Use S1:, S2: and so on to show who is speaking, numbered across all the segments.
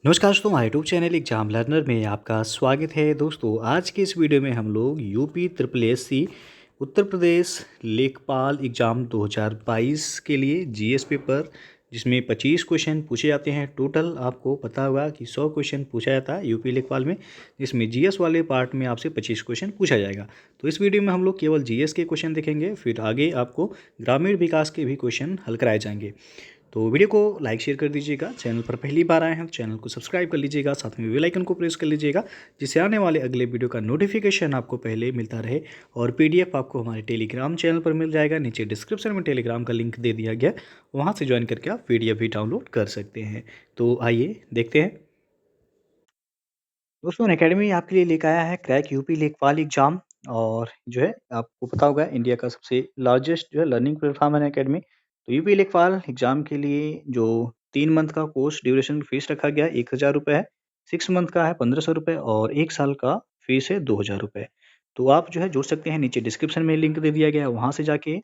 S1: नमस्कार दोस्तों, हमारे यूट्यूब चैनल एग्जाम लर्नर में आपका स्वागत है। दोस्तों आज के इस वीडियो में हम लोग UP triple SC Uttar Pradesh लेखपाल एग्ज़ाम 2022 के लिए जीएस पेपर, जिसमें 25 क्वेश्चन पूछे जाते हैं। टोटल आपको पता होगा कि 100 क्वेश्चन पूछा जाता है यूपी लेखपाल में, जिसमें जीएस वाले पार्ट में आपसे 25 क्वेश्चन पूछा जाएगा। तो इस वीडियो में हम लोग केवल जीएस के क्वेश्चन देखेंगे, फिर आगे आपको ग्रामीण विकास के भी क्वेश्चन हल कराए जाएंगे। तो वीडियो को लाइक शेयर कर दीजिएगा। चैनल पर पहली बार आए हैं तो चैनल को सब्सक्राइब कर लीजिएगा, साथ में बेल आइकन को प्रेस कर लीजिएगा, जिससे आने वाले अगले वीडियो का नोटिफिकेशन आपको पहले मिलता रहे। और पीडीएफ आपको हमारे टेलीग्राम चैनल पर मिल जाएगा। नीचे डिस्क्रिप्शन में टेलीग्राम का लिंक दे दिया गया, वहाँ से ज्वाइन करके आप पीडीएफ भी डाउनलोड कर सकते हैं। तो आइए देखते हैं। दोस्तों अकेडमी आपके लिए लेकर आया है क्रैक यूपी लेखपाल एग्जाम, और जो है आपको पता होगा इंडिया का सबसे लार्जेस्ट जो है लर्निंग प्लेटफॉर्म है अकेडमी। तो यूपी लेखपाल एग्जाम के लिए जो 3 मंथ का कोर्स ड्यूरेशन फीस रखा गया 1000 रुपये है, 6 मंथ का है 1500 रुपये, और 1 साल का फीस है 2000 रुपये। तो आप जो है जुड़ सकते हैं, नीचे डिस्क्रिप्शन में लिंक दे दिया गया है, वहाँ से जाके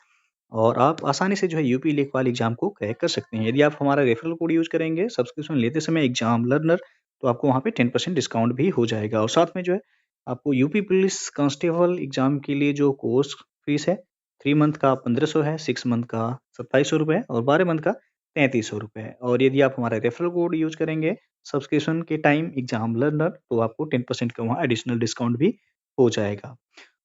S1: और आप आसानी से जो है यूपी लेखपाल एग्जाम को क्रैक कर सकते हैं। यदि आप हमारा रेफरल कोड यूज़ करेंगे सब्सक्रिप्शन लेते समय एग्जाम लर्नर, तो आपको वहाँ पे 10% डिस्काउंट भी हो जाएगा। और साथ में जो है आपको यूपी पुलिस कांस्टेबल एग्जाम के लिए जो कोर्स फीस है 3 मंथ का 1500 है, 6 मंथ का 2700 रुपये है, और 12 मंथ का 3300 रुपये है। और यदि आप हमारा रेफरल कोड यूज़ करेंगे सब्सक्रिप्शन के टाइम एग्जाम लर्नर, तो आपको 10% का वहाँ एडिशनल डिस्काउंट भी हो जाएगा।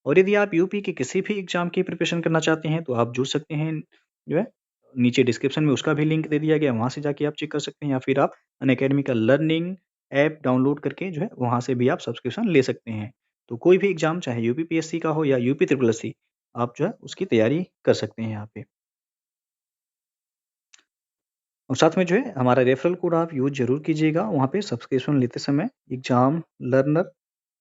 S1: और यदि आप यूपी के किसी भी एग्जाम की प्रिपरेशन करना चाहते हैं तो आप जुड़ सकते हैं, जो है नीचे डिस्क्रिप्शन में उसका भी लिंक दे दिया गया है, वहाँ से जाके आप चेक कर सकते हैं, या फिर आप अनअकैडमी का लर्निंग ऐप डाउनलोड करके जो है वहाँ से भी आप सब्सक्रिप्शन ले सकते हैं। तो कोई भी एग्जाम चाहे यूपी पीएससी का हो या यूपी ट्रिपल एससी, आप जो है उसकी तैयारी कर सकते हैं यहाँ पे। और साथ में जो है हमारा रेफरल कोड आप यूज़ ज़रूर कीजिएगा वहाँ पे सब्सक्रिप्शन लेते समय एग्जाम लर्नर,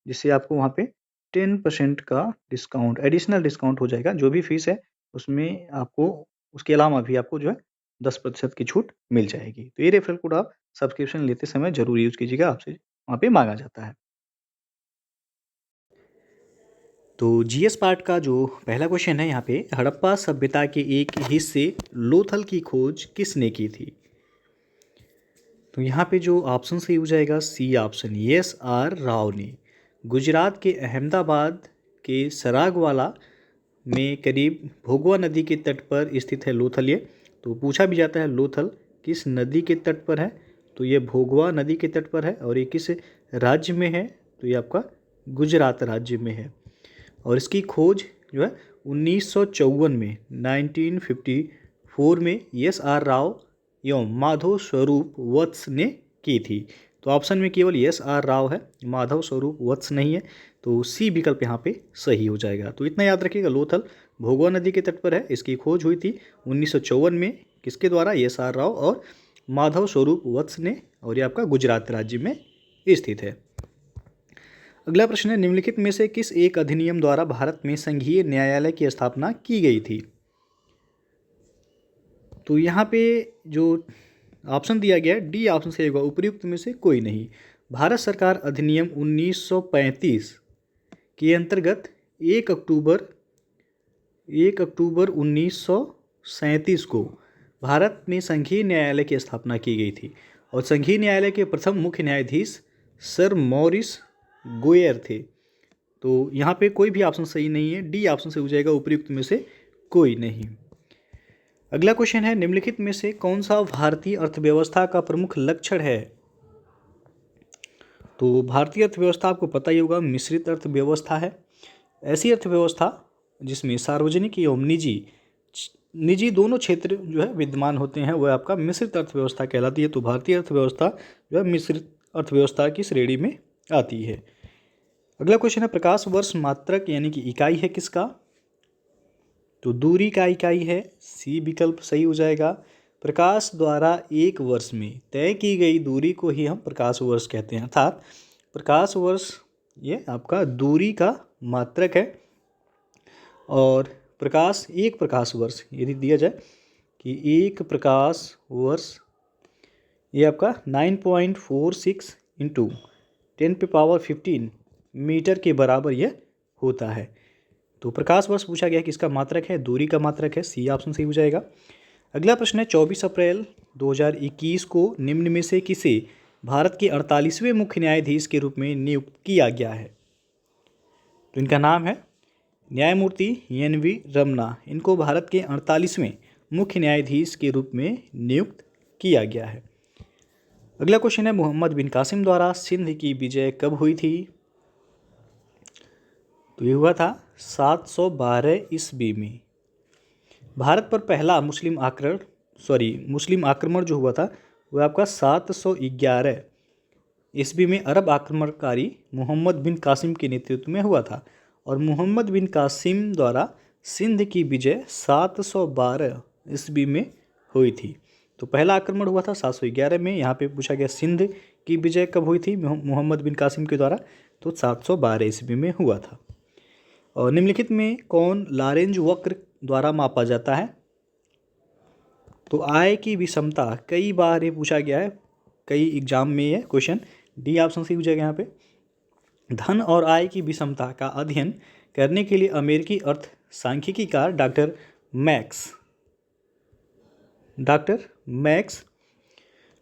S1: जिससे आपको वहाँ पे 10% का डिस्काउंट एडिशनल डिस्काउंट हो जाएगा। जो भी फ़ीस है उसमें आपको उसके अलावा भी आपको जो है 10% की छूट मिल जाएगी। तो ये रेफरल कोड आप सब्सक्रिप्शन लेते समय ज़रूर यूज़ कीजिएगा, आपसे वहाँ पे माँगा जाता है। तो जीएस पार्ट का जो पहला क्वेश्चन है यहाँ पे, हड़प्पा सभ्यता के एक हिस्से लोथल की खोज किसने की थी? तो यहाँ पे जो ऑप्शन सही हो जाएगा C option, S R Rao ने। गुजरात के अहमदाबाद के सरागवाला में करीब भोगवा नदी के तट पर स्थित है लोथल ये। तो पूछा भी जाता है लोथल किस नदी के तट पर है, तो ये भोगवा नदी के तट पर है। और ये किस राज्य में है, तो ये आपका गुजरात राज्य में है। और इसकी खोज जो है 1954 में 1954 में एस आर राव एवं माधव स्वरूप वत्स ने की थी। तो ऑप्शन में केवल एस आर राव है, माधव स्वरूप वत्स नहीं है। तो सी विकल्प यहाँ पे सही हो जाएगा। तो इतना याद रखिएगा, लोथल भोगवा नदी के तट पर है, इसकी खोज हुई थी 1954 में, किसके द्वारा? एस आर राव और माधव स्वरूप वत्स ने, और ये आपका गुजरात राज्य में स्थित है। अगला प्रश्न है, निम्नलिखित में से किस एक अधिनियम द्वारा भारत में संघीय न्यायालय की स्थापना की गई थी? तो यहाँ पे जो ऑप्शन दिया गया है डी ऑप्शन सही होगा, उपर्युक्त में से कोई नहीं। भारत सरकार अधिनियम 1935 के अंतर्गत 1 अक्टूबर 1937 को भारत में संघीय न्यायालय की स्थापना की गई थी। और संघीय न्यायालय के प्रथम मुख्य न्यायाधीश सर मॉरिस गोयर थे। तो यहाँ पे कोई भी ऑप्शन सही नहीं है, डी ऑप्शन से हो जाएगा, उपयुक्त में से कोई नहीं। अगला क्वेश्चन है, निम्नलिखित में से कौन सा भारतीय अर्थव्यवस्था का प्रमुख लक्षण है? तो भारतीय अर्थव्यवस्था आपको पता ही होगा मिश्रित अर्थव्यवस्था है। ऐसी अर्थव्यवस्था जिसमें सार्वजनिक एवं निजी दोनों क्षेत्र जो है विद्यमान होते हैं, वह आपका मिश्रित अर्थव्यवस्था कहलाती है। तो भारतीय अर्थव्यवस्था जो है मिश्रित अर्थव्यवस्था की श्रेणी में आती है। अगला क्वेश्चन है, प्रकाश वर्ष मात्रक यानी कि इकाई है किसका? तो दूरी का इकाई है, सी विकल्प सही हो जाएगा। प्रकाश द्वारा एक वर्ष में तय की गई दूरी को ही हम प्रकाश वर्ष कहते हैं, अर्थात प्रकाश वर्ष ये आपका दूरी का मात्रक है। और एक प्रकाश वर्ष यदि दिया जाए कि एक प्रकाश वर्ष ये आपका 9.46 इंटू 10⁻15 मीटर के बराबर यह होता है। तो प्रकाश वर्ष पूछा गया है किसका मात्रक है? दूरी का मात्रक है, सी ऑप्शन सही हो जाएगा। अगला प्रश्न है, 24 अप्रैल 2021 को निम्न में से किसे भारत के 48वें मुख्य न्यायाधीश के रूप में नियुक्त किया गया है? तो इनका नाम है न्यायमूर्ति एन.वी. रमन्ना। इनको भारत के 48वें मुख्य न्यायाधीश के रूप में नियुक्त किया गया है। अगला क्वेश्चन है, मोहम्मद बिन कासिम द्वारा सिंध की विजय कब हुई थी? तो ये हुआ था 712 ईस्वी में। भारत पर पहला मुस्लिम आक्रमण जो हुआ था वह आपका 711 ईस्वी में अरब आक्रमणकारी मोहम्मद बिन कासिम के नेतृत्व में हुआ था। और मोहम्मद बिन कासिम द्वारा सिंध की विजय 712 ईस्वी में हुई थी। तो पहला आक्रमण हुआ था 711 में। यहाँ पे पूछा गया सिंध की विजय कब हुई थी मोहम्मद बिन कासिम के द्वारा? तो 712 ईस्वी में हुआ था। और निम्नलिखित में कौन लॉरेंज वक्र द्वारा मापा जाता है? तो आय की विषमता कई बार ये पूछा गया है, कई एग्जाम में ये क्वेश्चन। डी ऑप्शन सही हो जाएगा यहाँ पे। धन और आय की विषमता का अध्ययन करने के लिए अमेरिकी अर्थ सांख्यिकीकार डॉक्टर मैक्स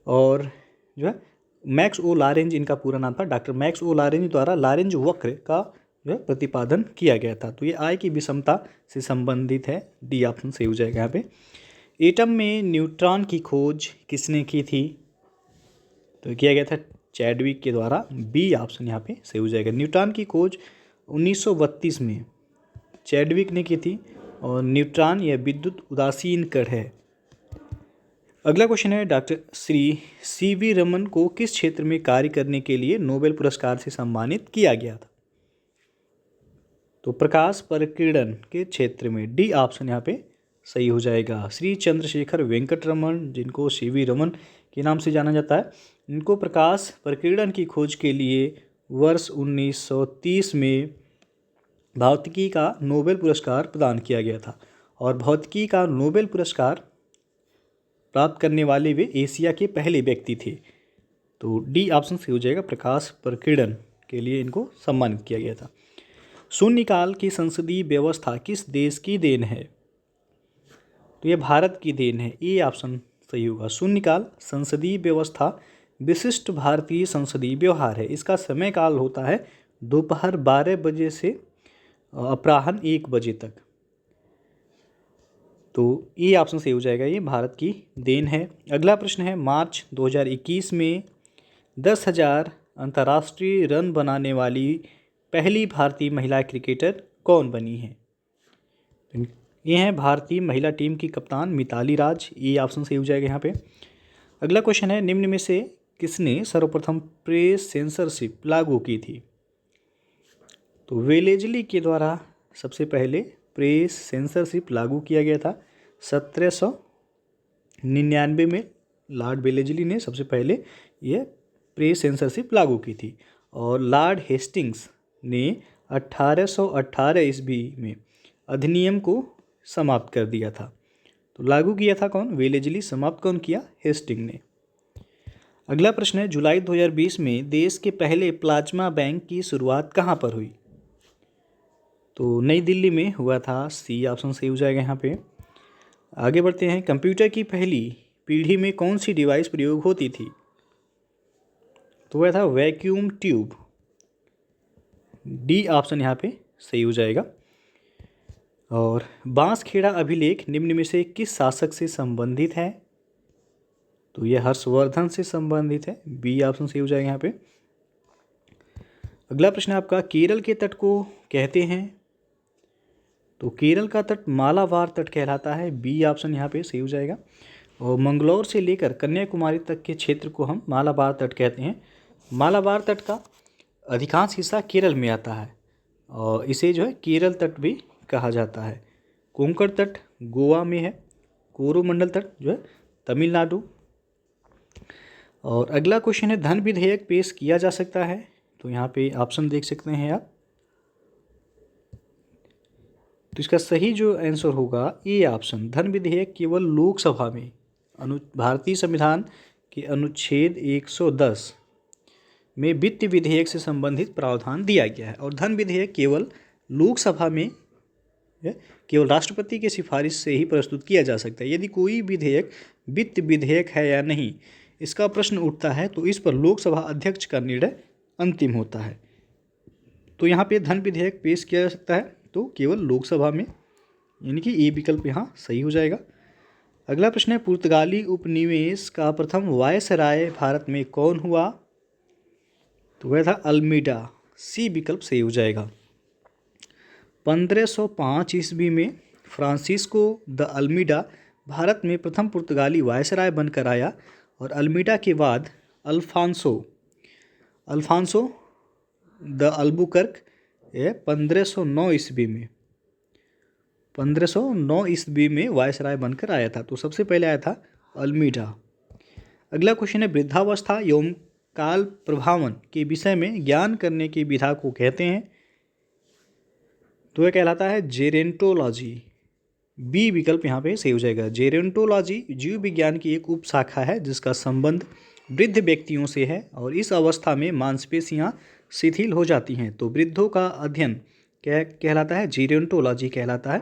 S1: और जो है मैक्स ओ लॉरेंज, इनका पूरा नाम था डॉक्टर मैक्स ओ लॉरेंज द्वारा लॉरेंज वक्र का जो है प्रतिपादन किया गया था। तो ये आय की विषमता से संबंधित है। डी ऑप्शन सही हो जाएगा यहाँ पे। एटम में न्यूट्रॉन की खोज किसने की थी? तो किया गया था चैडविक के द्वारा। बी ऑप्शन यहाँ पे सही हो जाएगा। न्यूट्रॉन की खोज 1932 में चैडविक ने की थी। और न्यूट्रॉन यह विद्युत उदासीन कण है। अगला क्वेश्चन है, डॉक्टर श्री सी.वी. रमन को किस क्षेत्र में कार्य करने के लिए नोबेल पुरस्कार से सम्मानित किया गया था? तो प्रकाश परिकीर्णन के क्षेत्र में। डी ऑप्शन यहाँ पे सही हो जाएगा। श्री चंद्रशेखर वेंकट रमन, जिनको सी.वी. रमन के नाम से जाना जाता है, इनको प्रकाश परिकीर्णन की खोज के लिए वर्ष 1930 में भौतिकी का नोबेल पुरस्कार प्रदान किया गया था। और भौतिकी का नोबेल पुरस्कार प्राप्त करने वाले वे एशिया के पहले व्यक्ति थे। तो डी ऑप्शन सही हो जाएगा। प्रकाश परिकीर्णन के लिए इनको सम्मानित किया गया था। शून्यकाल की संसदीय व्यवस्था किस देश की देन है? तो ये भारत की देन है। ए ऑप्शन सही होगा। शून्यकाल संसदीय व्यवस्था विशिष्ट भारतीय संसदीय व्यवहार है। इसका समय काल होता है दोपहर 12 बजे से अपराह्न 1 बजे तक। तो ये ऑप्शन सही हो जाएगा, ये भारत की देन है। अगला प्रश्न है, मार्च 2021 में 10,000 अंतर्राष्ट्रीय रन बनाने वाली पहली भारतीय महिला क्रिकेटर कौन बनी है? ये हैं भारतीय महिला टीम की कप्तान मिताली राज। ये ऑप्शन सही हो जाएगा यहाँ पे। अगला क्वेश्चन है, निम्न में से किसने सर्वप्रथम प्रेस सेंसरशिप लागू की थी? तो वेलेजली के द्वारा सबसे पहले प्रेस सेंसरशिप लागू किया गया था 1799 में। लॉर्ड वेलेजली ने सबसे पहले यह प्रेस सेंसरशिप लागू की थी। और लॉर्ड हेस्टिंग्स ने 1818 ईस्वी में अधिनियम को समाप्त कर दिया था। तो लागू किया था कौन? वेलेजली। समाप्त कौन किया? हेस्टिंग ने। अगला प्रश्न है, जुलाई 2020 में देश के पहले प्लाज्मा बैंक की शुरुआत कहाँ पर हुई? तो नई दिल्ली में हुआ था। सी ऑप्शन सही हो जाएगा यहाँ पे। आगे बढ़ते हैं, कंप्यूटर की पहली पीढ़ी में कौन सी डिवाइस प्रयोग होती थी? तो वह था वैक्यूम ट्यूब। डी ऑप्शन यहाँ पे सही हो जाएगा। और बांसखेड़ा अभिलेख निम्न में से किस शासक से संबंधित है? तो यह हर्षवर्धन से संबंधित है। बी ऑप्शन सही हो जाएगा यहाँ पे। अगला प्रश्न है आपका, केरल के तट को कहते हैं? तो केरल का तट मालाबार तट कहलाता है। बी ऑप्शन यहाँ पे सही हो जाएगा। और मंगलौर से लेकर कन्याकुमारी तक के क्षेत्र को हम मालाबार तट कहते हैं। मालाबार तट का अधिकांश हिस्सा केरल में आता है और इसे जो है केरल तट भी कहा जाता है। कोंकण तट गोवा में है। कोरोमंडल तट जो है तमिलनाडु। और अगला क्वेश्चन है, धन विधेयक पेश किया जा सकता है? तो यहाँ पे ऑप्शन देख सकते हैं आप। तो इसका सही जो आंसर होगा ए ऑप्शन, धन विधेयक केवल लोकसभा में भारतीय संविधान के अनुच्छेद 110 में वित्त विधेयक से संबंधित प्रावधान दिया गया है। और धन विधेयक केवल लोकसभा में केवल राष्ट्रपति की सिफारिश से ही प्रस्तुत किया जा सकता है। यदि कोई विधेयक वित्त विधेयक है या नहीं, इसका प्रश्न उठता है तो इस पर लोकसभा अध्यक्ष का निर्णय अंतिम होता है। तो यहाँ पे धन विधेयक पेश किया जा सकता है तो केवल लोकसभा में, यानी कि ए विकल्प यहाँ सही हो जाएगा। अगला प्रश्न है, पुर्तगाली उपनिवेश का प्रथम वायसराय भारत में कौन हुआ? तो वह था अल्मीडा, सी विकल्प सही हो जाएगा। 1505 ईस्वी में फ्रांसिस्को द अल्मीडा भारत में प्रथम पुर्तगाली वायसराय बनकर आया और अल्मीडा के बाद अल्फांसो द अल्बुकर्क 1509 ईस्वी में वायसराय बनकर आया था। तो सबसे पहले आया था अल्मीडा। अगला क्वेश्चन है, वृद्धावस्था एवं काल प्रभावन के विषय में ज्ञान करने की विधा को कहते हैं? तो यह कहलाता है जेरेंटोलॉजी, बी विकल्प यहाँ पे सही हो जाएगा। जेरेंटोलॉजी जीव विज्ञान की एक उपशाखा है जिसका संबंध वृद्ध व्यक्तियों से है और इस अवस्था में मांसपेशियां शिथिल हो जाती हैं। तो वृद्धों का अध्ययन क्या कहलाता है? जेरेंटोलॉजी कहलाता है।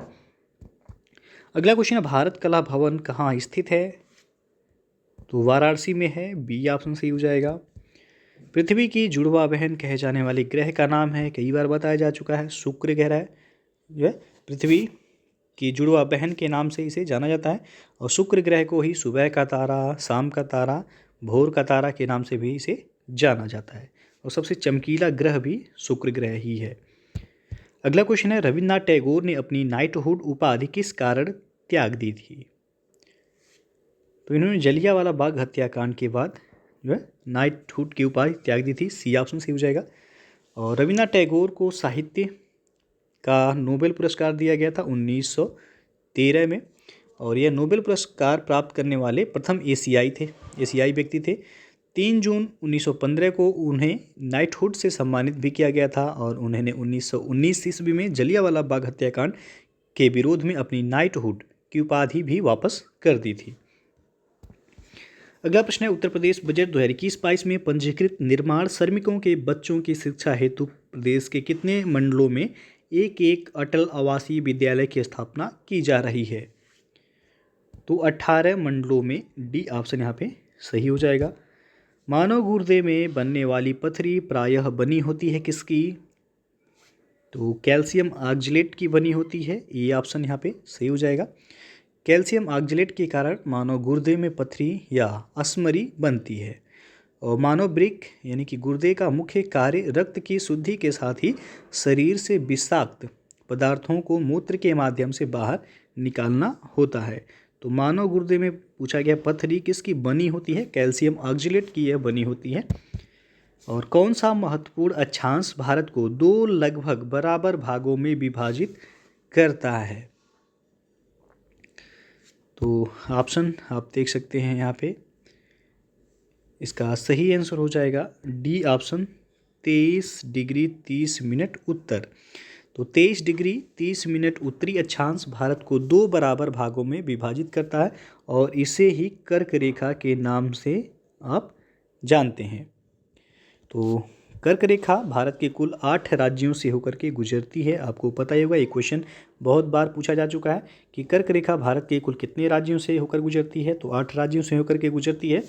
S1: अगला क्वेश्चन है, भारत कला भवन कहाँ स्थित है? तो वाराणसी में है, बी ऑप्शन सही हो जाएगा। पृथ्वी की जुड़वा बहन कहे जाने वाले ग्रह का नाम है, कई बार बताया जा चुका है, शुक्र ग्रह है। जो है पृथ्वी की जुड़वा बहन के नाम से इसे जाना जाता है और शुक्र ग्रह को ही सुबह का तारा, शाम का तारा, भोर का तारा के नाम से भी इसे जाना जाता है और सबसे चमकीला ग्रह भी शुक्र ग्रह ही है। अगला क्वेश्चन है, रविन्द्रनाथ टैगोर ने अपनी नाइटहुड उपाधि किस कारण त्याग दी थी? तो इन्होंने जलियांवाला बाग हत्याकांड के बाद जो है नाइटहुड की उपाधि त्याग दी थी, सी ऑप्शन सही हो जाएगा। और रविन्द्रनाथ टैगोर को साहित्य का नोबेल पुरस्कार दिया गया था 1913 में और यह नोबेल पुरस्कार प्राप्त करने वाले प्रथम एशियाई व्यक्ति थे। 3 जून 1915 को उन्हें नाइटहुड से सम्मानित भी किया गया था और उन्होंने 1919 ईस्वी में जलियांवाला बाग हत्याकांड के विरोध में अपनी नाइटहुड की उपाधि भी वापस कर दी थी। अगला प्रश्न है, उत्तर प्रदेश बजट 2021-22 में पंजीकृत निर्माण श्रमिकों के बच्चों की शिक्षा हेतु प्रदेश के कितने मंडलों में एक अटल आवासीय विद्यालय की स्थापना की जा रही है? तो 18 मंडलों में, डी ऑप्शन यहाँ पे सही हो जाएगा। मानव गुर्दे में बनने वाली पथरी प्रायः बनी होती है किसकी? तो कैल्शियम ऑक्जेलेट की बनी होती है, ये ऑप्शन यहाँ पे सही हो जाएगा। कैल्शियम ऑक्जेलेट के कारण मानव गुर्दे में पथरी या अस्मरी बनती है और मानव वृक्क यानी कि गुर्दे का मुख्य कार्य रक्त की शुद्धि के साथ ही शरीर से विषाक्त पदार्थों को मूत्र के माध्यम से बाहर निकालना होता है। तो मानव गुर्दे में पूछा गया पथरी किसकी बनी होती है? कैल्शियम ऑक्जेलेट की यह बनी होती है। और कौन सा महत्वपूर्ण अक्षांश भारत को 2 लगभग बराबर भागों में विभाजित करता है? तो ऑप्शन आप देख सकते हैं यहाँ पे, इसका सही आंसर हो जाएगा डी ऑप्शन 23 डिग्री 30 मिनट उत्तर। तो 23 डिग्री 30 मिनट उत्तरी अक्षांश भारत को 2 बराबर भागों में विभाजित करता है और इसे ही कर्क रेखा के नाम से आप जानते हैं। तो कर्क रेखा भारत के कुल 8 राज्यों से होकर के गुजरती है। आपको पता ही होगा, ये क्वेश्चन बहुत बार पूछा जा चुका है कि कर्क रेखा भारत के कुल कितने राज्यों से होकर गुजरती है? तो 8 राज्यों से होकर के गुजरती है।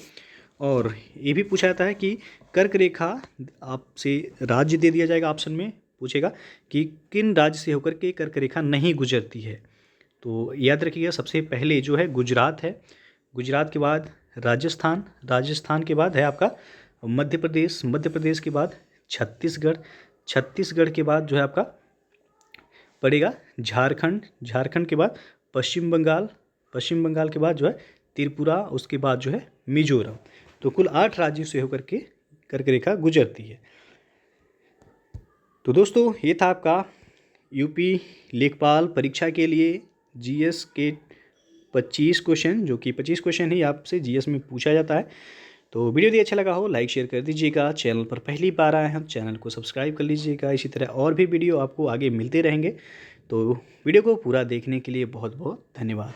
S1: और ये भी पूछा जाता है कि कर्क रेखा, आपसे राज्य दे दिया जाएगा, ऑप्शन में पूछेगा कि किन राज्य से होकर के कर्क रेखा नहीं गुजरती है। तो याद रखिएगा, सबसे पहले जो है गुजरात है, गुजरात के बाद राजस्थान, राजस्थान के बाद है आपका मध्य प्रदेश, मध्य प्रदेश के बाद छत्तीसगढ़, छत्तीसगढ़ के बाद जो है आपका पड़ेगा झारखंड, झारखंड के बाद पश्चिम बंगाल, पश्चिम बंगाल के बाद जो है त्रिपुरा, उसके बाद जो है मिजोरम। तो कुल 8 राज्यों से होकर के कर्क रेखा गुजरती है। तो दोस्तों, ये था आपका यूपी लेखपाल परीक्षा के लिए जीएस के 25 क्वेश्चन, जो कि 25 क्वेश्चन ही आपसे जीएस में पूछा जाता है। तो वीडियो यदि अच्छा लगा हो लाइक शेयर कर दीजिएगा। चैनल पर पहली बार आए हैं, चैनल को सब्सक्राइब कर लीजिएगा। इसी तरह और भी वीडियो आपको आगे मिलते रहेंगे। तो वीडियो को पूरा देखने के लिए बहुत बहुत धन्यवाद।